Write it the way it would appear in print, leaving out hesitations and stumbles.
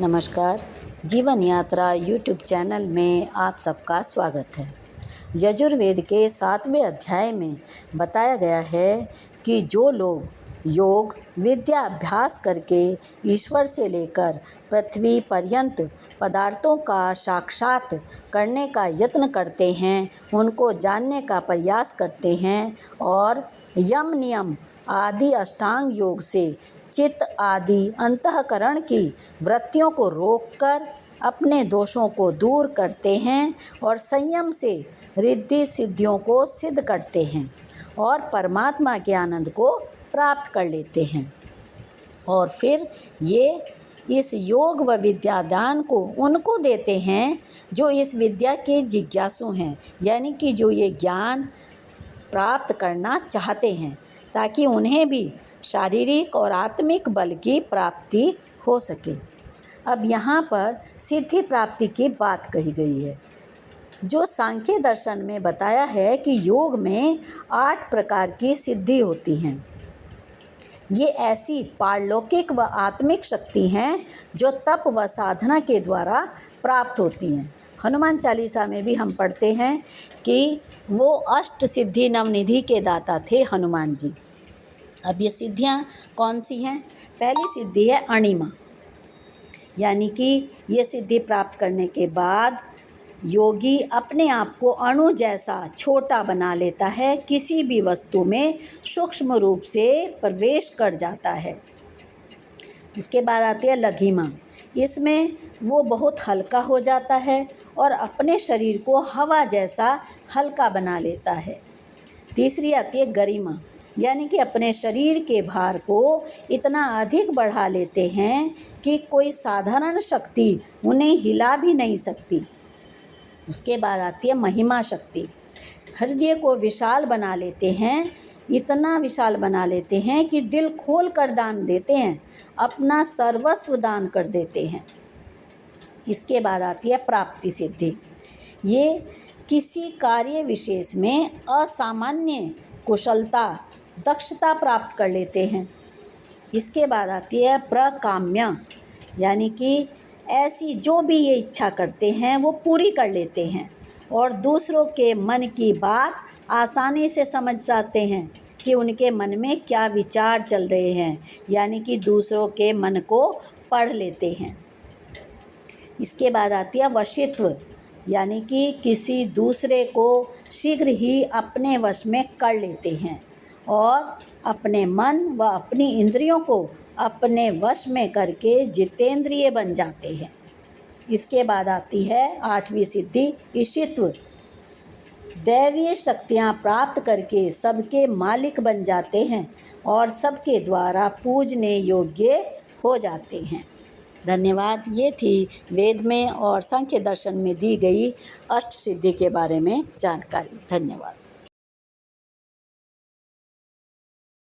नमस्कार। जीवन यात्रा यूट्यूब चैनल में आप सबका स्वागत है। यजुर्वेद के 7वें अध्याय में बताया गया है कि जो लोग योग विद्या अभ्यास करके ईश्वर से लेकर पृथ्वी पर्यंत पदार्थों का साक्षात करने का यत्न करते हैं, उनको जानने का प्रयास करते हैं और यम नियम आदि अष्टांग योग से चित्त आदि अंतःकरण की वृत्तियों को रोककर अपने दोषों को दूर करते हैं और संयम से रिद्धि सिद्धियों को सिद्ध करते हैं और परमात्मा के आनंद को प्राप्त कर लेते हैं। और फिर ये इस योग व विद्या दान को उनको देते हैं जो इस विद्या के जिज्ञासु हैं, यानी कि जो ये ज्ञान प्राप्त करना चाहते हैं, ताकि उन्हें भी शारीरिक और आत्मिक बल की प्राप्ति हो सके। अब यहाँ पर सिद्धि प्राप्ति की बात कही गई है, जो सांख्य दर्शन में बताया है कि योग में 8 प्रकार की सिद्धि होती हैं। ये ऐसी पारलौकिक व आत्मिक शक्ति हैं जो तप व साधना के द्वारा प्राप्त होती हैं। हनुमान चालीसा में भी हम पढ़ते हैं कि वो अष्ट सिद्धि नवनिधि के दाता थे हनुमान जी। अब ये सिद्धियाँ कौन सी हैं? पहली सिद्धि है अणिमा, यानी कि ये सिद्धि प्राप्त करने के बाद योगी अपने आप को अणु जैसा छोटा बना लेता है, किसी भी वस्तु में सूक्ष्म रूप से प्रवेश कर जाता है। उसके बाद आती है लघिमा, इसमें वो बहुत हल्का हो जाता है और अपने शरीर को हवा जैसा हल्का बना लेता है। तीसरी आती है गरिमा, यानी कि अपने शरीर के भार को इतना अधिक बढ़ा लेते हैं कि कोई साधारण शक्ति उन्हें हिला भी नहीं सकती। उसके बाद आती है महिमा शक्ति, हृदय को विशाल बना लेते हैं, इतना विशाल बना लेते हैं कि दिल खोल कर दान देते हैं, अपना सर्वस्व दान कर देते हैं। इसके बाद आती है प्राप्ति सिद्धि, ये किसी कार्य विशेष में असामान्य कुशलता दक्षता प्राप्त कर लेते हैं। इसके बाद आती है प्रकाम्य, यानी कि ऐसी जो भी ये इच्छा करते हैं वो पूरी कर लेते हैं और दूसरों के मन की बात आसानी से समझ जाते हैं कि उनके मन में क्या विचार चल रहे हैं, यानी कि दूसरों के मन को पढ़ लेते हैं। इसके बाद आती है वशित्व, यानी कि किसी दूसरे को शीघ्र ही अपने वश में कर लेते हैं और अपने मन व अपनी इंद्रियों को अपने वश में करके जितेंद्रिय बन जाते हैं। इसके बाद आती है 8वीं सिद्धि ईशित्व, दैवीय शक्तियाँ प्राप्त करके सबके मालिक बन जाते हैं और सबके द्वारा पूजने योग्य हो जाते हैं। धन्यवाद। ये थी वेद में और सांख्य दर्शन में दी गई अष्ट सिद्धि के बारे में जानकारी। धन्यवाद।